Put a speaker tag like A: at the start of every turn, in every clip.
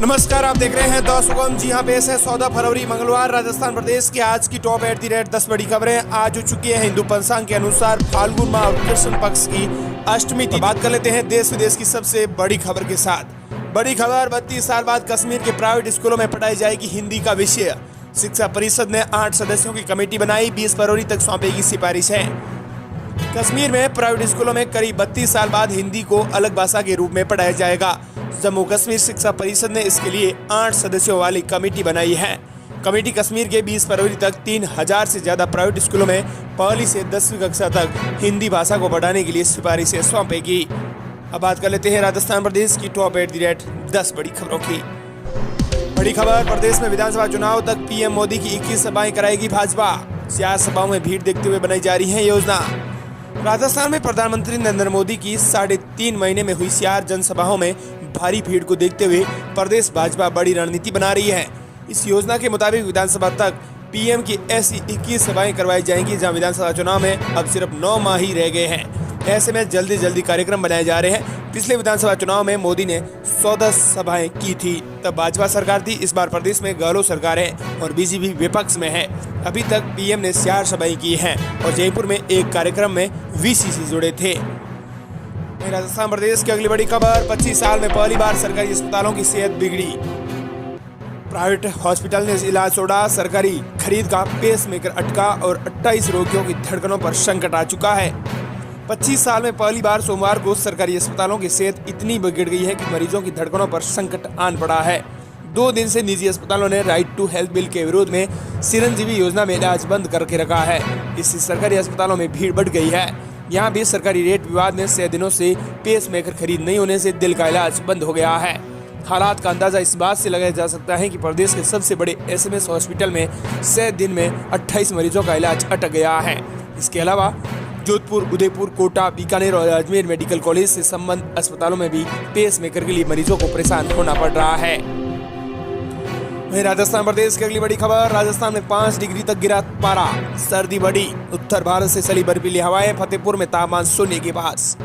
A: नमस्कार, आप देख रहे हैं द सुगम। जी हाँ, पेश है 14 फरवरी मंगलवार राजस्थान प्रदेश की आज की टॉप एट द रेट 10 बड़ी खबरें। आज हो चुकी है हिंदू पंचांग के अनुसार फाल्गुन माह और कृष्ण पक्ष की अष्टमी तिथि। बात कर लेते हैं देश विदेश की सबसे बड़ी खबर के साथ। बड़ी खबर, 32 साल बाद कश्मीर के प्राइवेट स्कूलों में पढ़ाई जाएगी हिंदी का विषय। शिक्षा परिषद ने 8 सदस्यों की कमेटी बनाई, 20 फरवरी तक सौंपेगी सिफारिश है। कश्मीर में प्राइवेट स्कूलों में करीब 32 साल बाद हिंदी को अलग भाषा के रूप में पढ़ाया जाएगा। जम्मू कश्मीर शिक्षा परिषद ने इसके लिए 8 सदस्यों वाली कमेटी बनाई है। कमेटी कश्मीर के 20 फरवरी तक 3000 से ज्यादा प्राइवेट स्कूलों में पहली से 10वीं कक्षा तक हिंदी भाषा को बढ़ाने के लिए सिफारिशें सौंपेगी। अब बात कर लेते हैं राजस्थान प्रदेश की टॉप एट द रेट 10 बड़ी खबरों की। बड़ी खबर, प्रदेश में विधानसभा चुनाव तक पीएम मोदी की 21 सभाएं कराएगी भाजपा। सियासी सभाओं में भीड़ देखते हुए बनाई जा रही है योजना। राजस्थान में प्रधानमंत्री नरेंद्र मोदी की 3.5 महीने में हुई सियार जनसभाओं में भारी भीड़ को देखते हुए प्रदेश भाजपा बड़ी रणनीति बना रही है। इस योजना के मुताबिक विधानसभा तक पीएम की ऐसी 21 सभाएं करवाई जाएंगी, जहां विधानसभा चुनाव में अब सिर्फ 9 माह ही रह गए हैं। ऐसे में जल्दी कार्यक्रम बनाए जा रहे हैं। पिछले विधानसभा चुनाव में मोदी ने 14 सभाएं की थी, तब भाजपा सरकार थी। इस बार प्रदेश में गहलोत सरकार है और बीजेपी विपक्ष में है। अभी तक पीएम ने 4 सभाएं की हैं और जयपुर में एक कार्यक्रम में वीसी से जुड़े थे। राजस्थान प्रदेश की अगली बड़ी खबर, 25 साल में पहली बार सरकारी अस्पतालों की सेहत बिगड़ी। प्राइवेट हॉस्पिटल ने इलाज छोड़ा, सरकारी खरीद का पेसमेकर अटका और 28 रोगियों की धड़कनों पर संकट आ चुका है। 25 साल में पहली बार सोमवार को सरकारी अस्पतालों की सेहत इतनी बिगड़ गई है कि मरीजों की धड़कनों पर संकट आन पड़ा है। 2 दिन से निजी अस्पतालों ने राइट टू हेल्थ बिल के विरोध में चिरंजीवी योजना में इलाज बंद करके रखा है। इससे सरकारी अस्पतालों में भीड़ बढ़ गई है। यहाँ भी सरकारी रेट विवाद में 6 दिनों से पेसमेकर खरीद नहीं होने से दिल का इलाज बंद हो गया है। हालात का अंदाजा इस बात से लगाया जा सकता है कि प्रदेश के सबसे बड़े एसएमएस हॉस्पिटल में 6 दिन में 28 मरीजों का इलाज अटक गया है। इसके अलावा जोधपुर, उदयपुर, कोटा, बीकानेर और अजमेर मेडिकल कॉलेज से संबंध अस्पतालों में भी पेसमेकर के लिए मरीजों को परेशान होना पड़ रहा है। वहीं राजस्थान प्रदेश की अगली बड़ी खबर, राजस्थान में 5 डिग्री तक गिरा पारा, सर्दी बढ़ी। उत्तर भारत से चली बर्फीली हवाएं, फतेहपुर में तापमान शून्य के पास।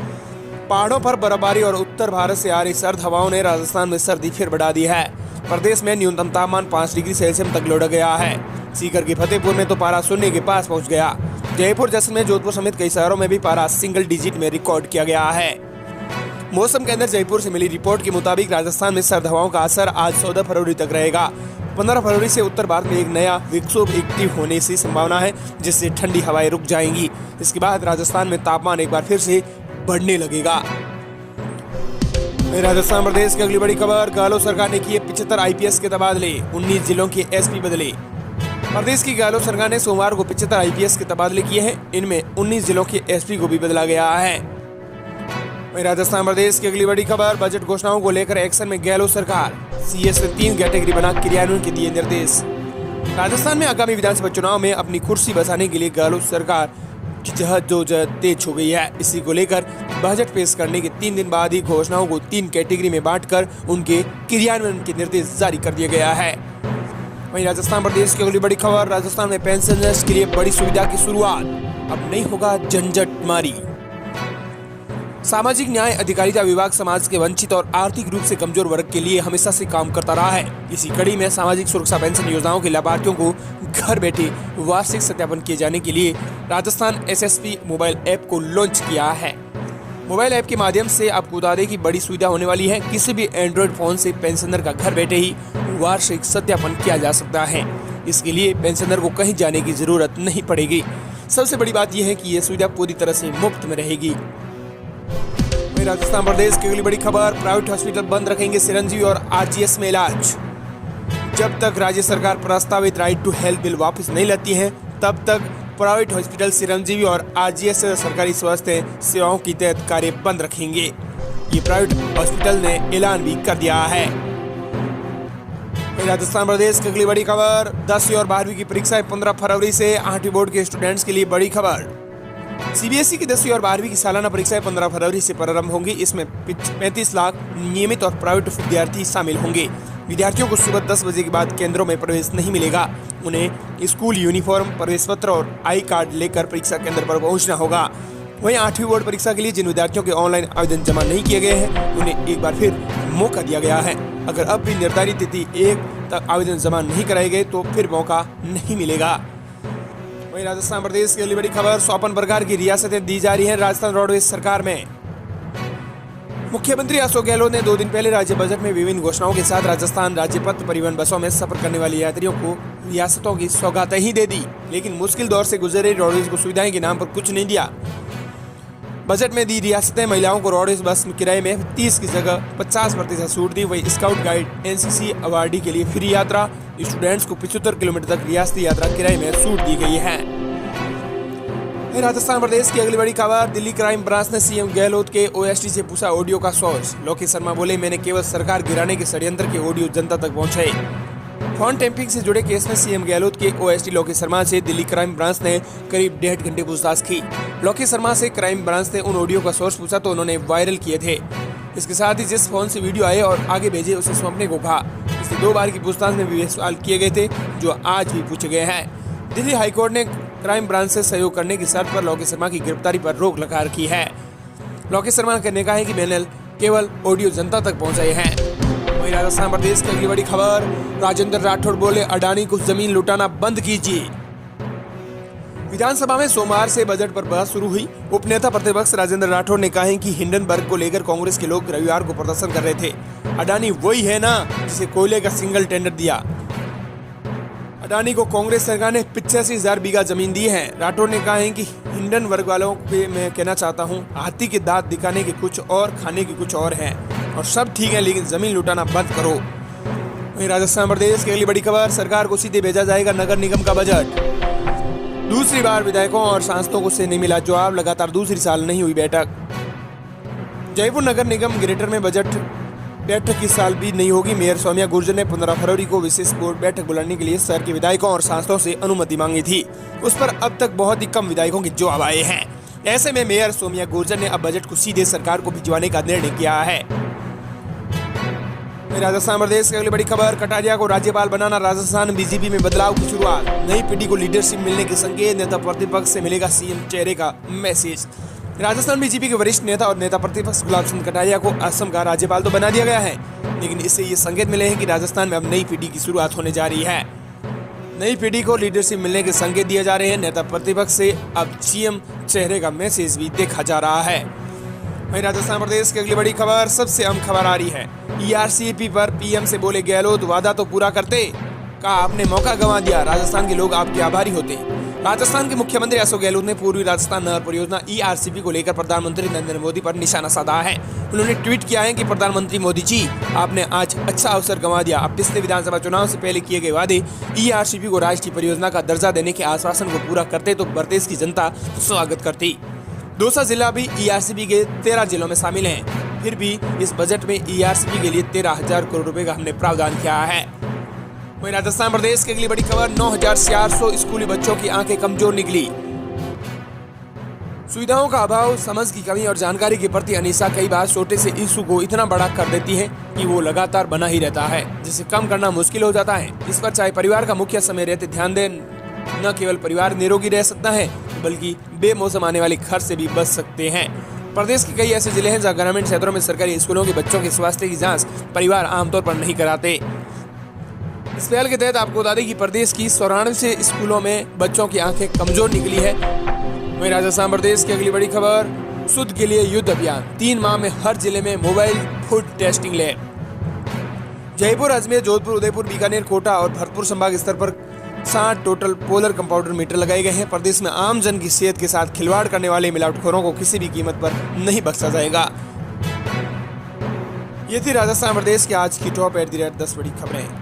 A: पहाड़ों पर बर्फबारी और उत्तर भारत से आ रही सर्द हवाओं ने राजस्थान में सर्दी फिर बढ़ा दी है। प्रदेश में न्यूनतम तापमान 5 डिग्री सेल्सियस तक लौट गया है। सीकर के फतेहपुर में तो पारा शून्य के पास पहुंच गया। जयपुर, जैसलमेर, जोधपुर समेत कई शहरों में भी पारा सिंगल डिजिट में रिकॉर्ड किया गया है। मौसम केंद्र जयपुर से मिली रिपोर्ट के मुताबिक राजस्थान में सर्द हवाओं का असर आज 14 फरवरी तक रहेगा। 15 फरवरी से उत्तर भारत में एक नया विक्षोभ एक्टिव होने की संभावना है, जिससे ठंडी हवाएं रुक जाएंगी। इसके बाद राजस्थान में तापमान एक बार फिर से बढ़ने लगेगा। राजस्थान प्रदेश की अगली बड़ी खबर, गहलोत सरकार ने किए 75 आईपीएस के तबादले, 19 जिलों के एसपी बदले। प्रदेश की गहलोत सरकार ने सोमवार को 75 आईपीएस के तबादले किए हैं। इनमें 19 जिलों के एसपी को भी बदला गया है। वहीं राजस्थान प्रदेश की अगली बड़ी खबर, बजट घोषणाओं को लेकर एक्शन में गहलोत सरकार। सीएस ने 3 कैटेगरी बना क्रियान्वयन के दिए निर्देश। राजस्थान में आगामी विधानसभा चुनाव में अपनी कुर्सी बचाने के लिए गहलोत सरकार की जहद तेज हो गई है। इसी को लेकर बजट पेश करने के 3 दिन बाद ही घोषणाओं को 3 कैटेगरी में बांटकर उनके क्रियान्वयन के निर्देश जारी कर दिया गया है। वहीं राजस्थान प्रदेश की अगली बड़ी खबर, राजस्थान में पेंशनर्स के लिए बड़ी सुविधा की शुरुआत, अब नहीं होगा झंझट मारी। सामाजिक न्याय अधिकारिता विभाग समाज के वंचित और आर्थिक रूप से कमजोर वर्ग के लिए हमेशा से काम करता रहा है। इसी कड़ी में सामाजिक सुरक्षा पेंशन योजनाओं के लाभार्थियों को घर बैठे वार्षिक सत्यापन किए जाने के लिए राजस्थान एसएसपी मोबाइल ऐप को लॉन्च किया है। मोबाइल ऐप के माध्यम से आपको बता दें कि बड़ी सुविधा होने वाली है। किसी भी एंड्रॉइड फोन से पेंशनर का घर बैठे ही वार्षिक सत्यापन किया जा सकता है। इसके लिए पेंशनर को कहीं जाने की जरूरत नहीं पड़ेगी। सबसे बड़ी बात यह है कि यह सुविधा पूरी तरह से मुफ्त में रहेगी। राजस्थान प्रदेश की अगली बड़ी खबर, प्राइवेट हॉस्पिटल बंद रखेंगे चिरंजीवी और आरजीएस में इलाज। जब तक राज्य सरकार प्रस्तावित राइट टू हेल्थ बिल वापस नहीं लाती है, तब तक प्राइवेट हॉस्पिटल चिरंजीवी और आरजीएस सरकारी स्वास्थ्य सेवाओं की तहत कार्य बंद रखेंगे। ये प्राइवेट हॉस्पिटल ने ऐलान भी कर दिया है। राजस्थान प्रदेश की अगली बड़ी खबर, 10वीं और 12वीं की परीक्षाएं 15 फरवरी से। 8वीं बोर्ड के स्टूडेंट्स के लिए बड़ी खबर, सीबीएसई की 10वीं और 12वीं की सालाना परीक्षाएं 15 फरवरी से प्रारंभ होंगी। इसमें 35 लाख नियमित और प्राइवेट विद्यार्थी शामिल होंगे। विद्यार्थियों को सुबह 10 बजे के बाद केंद्रों में प्रवेश नहीं मिलेगा। उन्हें स्कूल यूनिफॉर्म, प्रवेश पत्र और आई कार्ड लेकर परीक्षा केंद्र पर पहुंचना होगा। वहीं 8वीं बोर्ड परीक्षा के लिए जिन विद्यार्थियों के ऑनलाइन आवेदन जमा नहीं किए गए हैं उन्हें एक बार फिर मौका दिया गया है। अगर अब भी निर्धारित तिथि 1 तक आवेदन जमा नहीं कराए गए तो फिर मौका नहीं मिलेगा। वहीं राजस्थान प्रदेश की अगली बड़ी खबर, 54 प्रकार की रियासतें दी जा रही हैं राजस्थान रोडवेज सरकार में। मुख्यमंत्री अशोक गहलोत ने 2 दिन पहले राज्य बजट में विभिन्न घोषणाओं के साथ राजस्थान राज्य पथ परिवहन बसों में सफर करने वाले यात्रियों को रियासतों की सौगातें ही दे दी, लेकिन मुश्किल दौर से गुजर रही रोडवेज को सुविधाएं के नाम पर कुछ नहीं दिया। बजट में दी रियासतें महिलाओं को रोडवेज बस किराए में 30 की जगह 50% छूट दी। वही स्काउट गाइड, एनसीसी अवार्डी के लिए फ्री यात्रा, स्टूडेंट्स को 75 किलोमीटर तक रियासती यात्रा किराए में छूट दी गई है। राजस्थान प्रदेश की अगली बड़ी खबर, दिल्ली क्राइम ब्रांच ने सीएम गहलोत के ओएसडी से पूछा ऑडियो का सोर्स। लोकेश शर्मा बोले, मैंने केवल सरकार गिराने के षड्यंत्र के ऑडियो जनता तक पहुंचाए। फोन टैंपिंग से जुड़े केस में सीएम गहलोत के ओएसडी लोकेश शर्मा से दिल्ली क्राइम ब्रांच ने करीब 1.5 घंटे पूछताछ की। लोकेश शर्मा से क्राइम ब्रांच ने उन ऑडियो का सोर्स पूछा तो उन्होंने वायरल किए थे। इसके साथ ही जिस फोन से वीडियो आए और आगे भेजे उसे सौंपने को कहा। इससे 2 बार की पूछताछ में भी सवाल किए गए थे जो आज भी पूछे गए हैं। दिल्ली हाईकोर्ट ने क्राइम ब्रांच से सहयोग करने की शर्त पर लोकेश शर्मा की गिरफ्तारी पर रोक लगा रखी है। लोकेश शर्मा ने कहा है कि मैंने केवल ऑडियो जनता तक पहुंचाए हैं। वहीं राजस्थान प्रदेश की अगली बड़ी खबर, राजेंद्र राठौड़ बोले, अडानी को जमीन लुटाना बंद कीजिए। विधानसभा में सोमवार से बजट पर बहस शुरू हुई। उपनेता प्रतिपक्ष राजेंद्र राठौड़ ने कहा है कि हिंडनबर्ग को लेकर कांग्रेस के लोग रविवार को प्रदर्शन कर रहे थे। अडानी वही है ना जिसे कोयले का सिंगल टेंडर दिया। अडानी को कांग्रेस सरकार ने 85,000 बीघा जमीन दी है। राठौड़ ने कहा है कि हिंडनबर्ग वालों पे मैं कहना चाहता हूँ, हाथी के दांत दिखाने के कुछ और, खाने के कुछ और है, और सब ठीक है लेकिन जमीन लुटाना बंद करो। वहीं राजस्थान प्रदेश की अगली बड़ी खबर, सरकार को सीधे भेजा जाएगा नगर निगम का बजट। दूसरी बार विधायकों और सांसदों को से नहीं मिला जवाब, लगातार दूसरी साल नहीं हुई बैठक। जयपुर नगर निगम ग्रेटर में बजट बैठक इस साल भी नहीं होगी। मेयर सौम्या गुर्जर ने 15 फरवरी को विशेष बोर्ड बैठक बुलाने के लिए शहर के विधायकों और सांसदों से अनुमति मांगी थी। उस पर अब तक बहुत ही कम विधायकों के जवाब आए हैं। ऐसे में मेयर सौम्या गुर्जर ने अब बजट को सीधे सरकार को भिजवाने का निर्णय किया है। राजस्थान प्रदेश की अगली बड़ी खबर, कटारिया को राज्यपाल बनाना, राजस्थान बीजेपी में बदलाव की शुरुआत। नई पीढ़ी को लीडरशिप मिलने के संकेत, नेता प्रतिपक्ष से मिलेगा सीएम चेहरे का मैसेज। राजस्थान बीजेपी के वरिष्ठ नेता और नेता प्रतिपक्ष गुलाब चंद कटारिया को असम का राज्यपाल तो बना दिया गया है, लेकिन इससे ये संकेत मिले हैं कि राजस्थान में अब नई पीढ़ी की शुरुआत होने जा रही है। नई पीढ़ी को लीडरशिप मिलने के संकेत दिए जा रहे हैं। नेता प्रतिपक्ष से अब सीएम चेहरे का मैसेज भी देखा जा रहा है। वहीं राजस्थान प्रदेश की अगली बड़ी खबर, सबसे अहम खबर आ रही है। ईआरसीपी पर पीएम से बोले गहलोत, वादा तो पूरा करते, कहा आपने मौका गंवा दिया, राजस्थान के लोग आपके आभारी होते। राजस्थान के मुख्यमंत्री अशोक गहलोत ने पूर्वी राजस्थान नहर परियोजना ईआरसीपी को लेकर प्रधानमंत्री नरेंद्र मोदी पर निशाना साधा है। उन्होंने ट्वीट किया है कि प्रधानमंत्री मोदी जी, आपने आज अच्छा अवसर गंवा दिया। अब पिछले विधानसभा चुनाव से पहले किए गए वादे ईआरसीपी को राष्ट्रीय परियोजना का दर्जा देने के आश्वासन को पूरा करते तो प्रदेश की जनता स्वागत करती। दौसा जिला भी ईआरसीपी के 13 जिलों में शामिल है। फिर भी इस बजट में ईआरसीपी के लिए 13,000 करोड़ रुपए का हमने प्रावधान किया है। वहीं राजस्थान प्रदेश की अगली बड़ी खबर, 9,400 स्कूली बच्चों की आंखें कमजोर निकली। सुविधाओं का अभाव, समझ की कमी और जानकारी के प्रति अनिशा कई बार छोटे से इशू को इतना बड़ा कर देती है कि वो लगातार बना ही रहता है, जिसे कम करना मुश्किल हो जाता है। इस पर चाहे परिवार का मुख्य समय रहते ध्यान दें, न केवल परिवार निरोगी रह सकता है बल्कि बेमौसम आने वाले खर्च से भी बच सकते हैं। प्रदेश के कई ऐसे जिले हैं जहां ग्रामीण क्षेत्रों में सरकारी स्कूलों के बच्चों के स्वास्थ्य की जांच परिवार आमतौर पर नहीं कराते। इस पहल के तहत आपको बता दें कि प्रदेश की 94 स्कूलों में बच्चों की आंखें कमजोर निकली है। वहीं राजस्थान प्रदेश की अगली बड़ी खबर, शुद्ध के लिए युद्ध अभियान, 3 माह में हर जिले में mobile food testing lab. Jaipur, Ajmer, Jodhpur, Udaipur, Bikaner, Kota और भरतपुर संभाग स्तर पर 60 टोटल पोलर कंपाउंडर मीटर लगाए गए हैं। प्रदेश में आम जन की सेहत के साथ खिलवाड़ करने वाले मिलावटखोरों को किसी भी कीमत पर नहीं बख्शा जाएगा। ये थी राजस्थान प्रदेश की आज की टॉप 10 बड़ी खबरें।